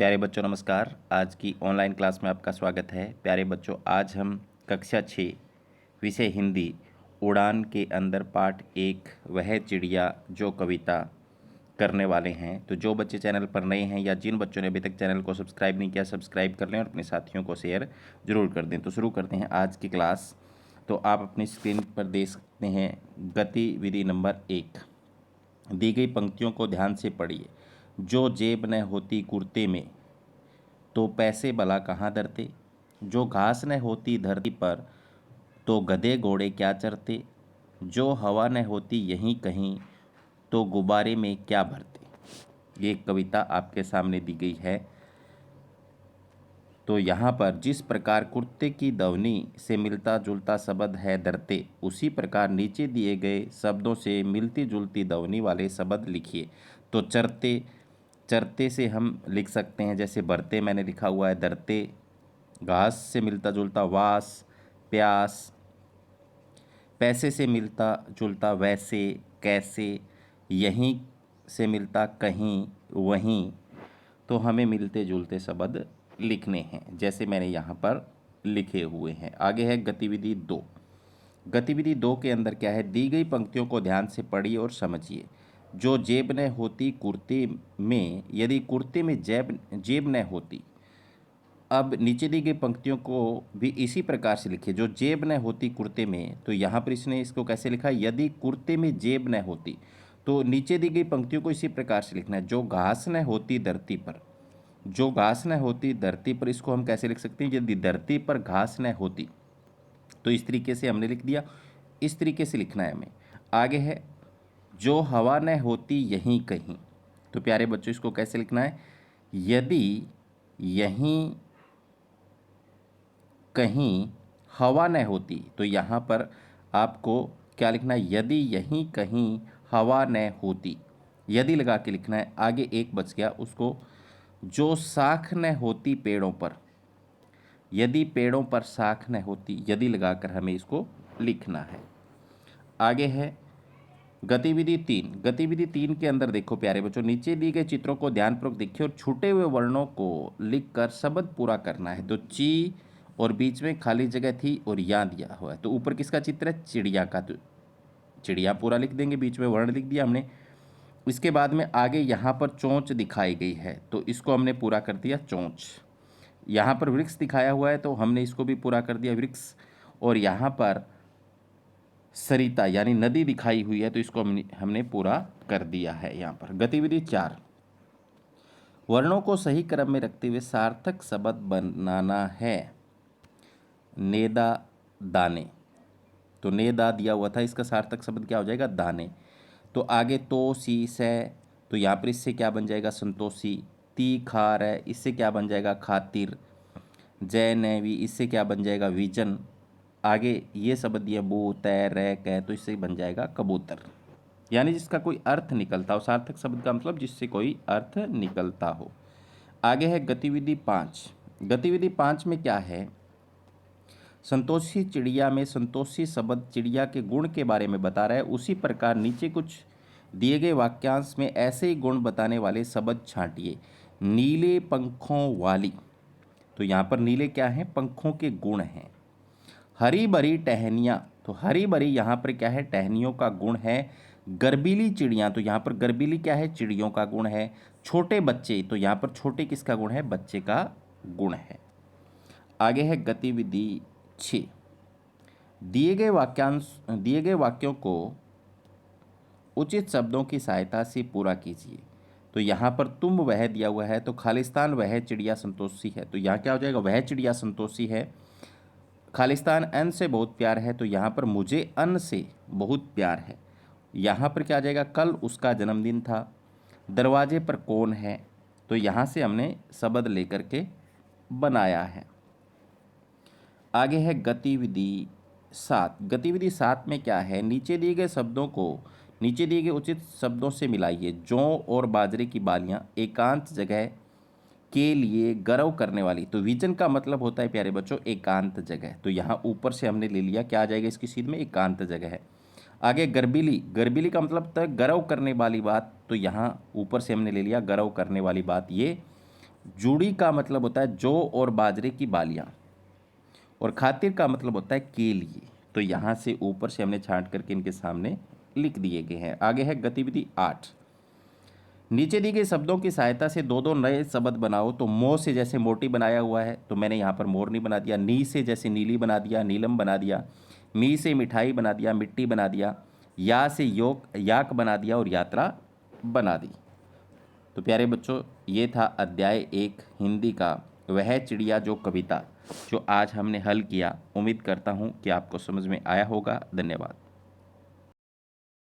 प्यारे बच्चों नमस्कार। आज की ऑनलाइन क्लास में आपका स्वागत है। प्यारे बच्चों, आज हम कक्षा 6 विषय हिंदी उड़ान के अंदर पाठ 1 वह चिड़िया जो कविता करने वाले हैं। तो जो बच्चे चैनल पर नए हैं या जिन बच्चों ने अभी तक चैनल को सब्सक्राइब नहीं किया, सब्सक्राइब कर लें और अपने साथियों को शेयर जरूर कर दें। तो शुरू करते हैं आज की क्लास। तो आप अपनी स्क्रीन पर देख सकते हैं गतिविधि नंबर 1। दी गई पंक्तियों को ध्यान से पढ़िए। जो जेब न होती कुर्ते में तो पैसे भला कहाँ धरते। जो घास न होती धरती पर तो गधे घोड़े क्या चरते। जो हवा न होती यहीं कहीं तो गुब्बारे में क्या भरते। ये कविता आपके सामने दी गई है। तो यहाँ पर जिस प्रकार कुर्ते की दवनी से मिलता जुलता शब्द है धरते, उसी प्रकार नीचे दिए गए शब्दों से मिलती जुलती दवनी वाले शब्द लिखिए। तो चरते, चरते से हम लिख सकते हैं जैसे भरते मैंने लिखा हुआ है धरते। घास से मिलता जुलता वास, प्यास। पैसे से मिलता जुलता वैसे, कैसे। यहीं से मिलता कहीं, वहीं। तो हमें मिलते जुलते शब्द लिखने हैं जैसे मैंने यहाँ पर लिखे हुए हैं। आगे है गतिविधि 2। गतिविधि 2 के अंदर क्या है, दी गई पंक्तियों को ध्यान से पढ़िए और समझिए। जो जेब न होती कुर्ते में, यदि कुर्ते में जेब न होती। अब नीचे दी गई पंक्तियों को भी इसी प्रकार से लिखिए। जो जेब न होती कुर्ते में, तो यहाँ पर इसने इसको कैसे लिखा, यदि कुर्ते में जेब न होती। तो नीचे दी गई पंक्तियों को इसी प्रकार से लिखना है। जो घास न होती धरती पर, जो घास न होती धरती पर, इसको हम कैसे लिख सकते हैं, यदि धरती पर घास न होती। तो इस तरीके से हमने लिख दिया। इस तरीके से लिखना है हमें। आगे है जो हवा न होती यहीं कहीं। तो प्यारे बच्चों इसको कैसे लिखना है, यदि यहीं कहीं हवा न होती। तो यहाँ पर आपको क्या लिखना है, यदि यहीं कहीं हवा न होती। यदि लगा के लिखना है। आगे एक बच गया, उसको जो शाख न होती पेड़ों पर, यदि पेड़ों पर शाख न होती, यदि लगाकर हमें इसको लिखना है। आगे है गतिविधि 3। गतिविधि 3 के अंदर देखो प्यारे बच्चों, नीचे दिए गए चित्रों को ध्यानपूर्वक देखिए और छूटे हुए वर्णों को लिखकर शब्द पूरा करना है। तो ची और बीच में खाली जगह थी और यहाँ दिया हुआ है। तो ऊपर किसका चित्र है, चिड़िया का। तो चिड़िया पूरा लिख देंगे, बीच में वर्ण लिख दिया हमने। इसके बाद में आगे यहाँ पर चोंच दिखाई गई है, तो इसको हमने पूरा कर दिया चोंच। यहाँ पर वृक्ष दिखाया हुआ है, तो हमने इसको भी पूरा कर दिया वृक्ष। और यहाँ पर सरिता यानी नदी दिखाई हुई है, तो इसको हमने पूरा कर दिया है। यहाँ पर गतिविधि 4। वर्णों को सही क्रम में रखते हुए सार्थक शब्द बनाना है। नेदा दाने, तो नेदा दिया हुआ था, इसका सार्थक शब्द क्या हो जाएगा, दाने। तो आगे तो सी से, तो यहाँ पर इससे क्या बन जाएगा, संतोषी। ती खार है, इससे क्या बन जाएगा, खातिर। जय नेवी, इससे क्या बन जाएगा, विजन। आगे ये शब्द दिया बू तय रह कह, तो इससे बन जाएगा कबूतर। यानी जिसका कोई अर्थ निकलता हो। सार्थक शब्द का मतलब जिससे कोई अर्थ निकलता हो। आगे है गतिविधि 5। गतिविधि 5 में क्या है, संतोषी चिड़िया में संतोषी शब्द चिड़िया के गुण के बारे में बता रहा है। उसी प्रकार नीचे कुछ दिए गए वाक्यांश में ऐसे ही गुण बताने वाले शब्द छांटिए। नीले पंखों वाली, तो यहाँ पर नीले क्या है, पंखों के गुण हैं। हरी भरी टहनियाँ, तो हरी भरी यहाँ पर क्या है, टहनियों का गुण है। गर्बीली चिड़ियाँ, तो यहाँ पर गर्बीली क्या है, चिड़ियों का गुण है। छोटे बच्चे, तो यहाँ पर छोटे किसका गुण है, बच्चे का गुण है। आगे है गतिविधि 6। दिए गए वाक्यों को उचित शब्दों की सहायता से पूरा कीजिए। तो यहाँ पर तुम वह दिया हुआ है, तो खालिस्तान वह चिड़िया संतोषी है। तो यहाँ क्या हो जाएगा, वह चिड़िया संतोषी है। खालिस्तान अन्न से बहुत प्यार है, तो यहाँ पर मुझे अन्न से बहुत प्यार है। यहाँ पर क्या आ जाएगा, कल उसका जन्मदिन था। दरवाजे पर कौन है, तो यहाँ से हमने शब्द लेकर के बनाया है। आगे है गतिविधि 7। गतिविधि 7 में क्या है, नीचे दिए गए शब्दों को नीचे दिए गए उचित शब्दों से मिलाइए। जौ और बाजरे की बालियाँ एकांत जगह के लिए गर्व करने वाली। तो विजन का मतलब होता है प्यारे बच्चों एकांत जगह। तो यहाँ ऊपर से हमने ले लिया, क्या आ जाएगा इसकी सीध में, एकांत जगह है। आगे गर्बीली, गर्बीली का मतलब था गर्व करने वाली बात। तो यहाँ ऊपर से हमने ले लिया गर्व करने वाली बात ये। जूड़ी का मतलब होता है जौ और बाजरे की बालियाँ, और खातिर का मतलब होता है के लिए। तो यहाँ से ऊपर से हमने छांट करके इनके सामने लिख दिए गए हैं। आगे है गतिविधि 8। नीचे दी गई शब्दों की सहायता से दो दो नए शब्द बनाओ। तो मो से जैसे मोटी बनाया हुआ है तो मैंने यहाँ पर मोरनी बना दिया। नी से जैसे नीली बना दिया, नीलम बना दिया। मी से मिठाई बना दिया, मिट्टी बना दिया। या से योग याक बना दिया और यात्रा बना दी। तो प्यारे बच्चों, ये था अध्याय 1 हिंदी का वह चिड़िया जो कविता, जो आज हमने हल किया। उम्मीद करता हूँ कि आपको समझ में आया होगा। धन्यवाद।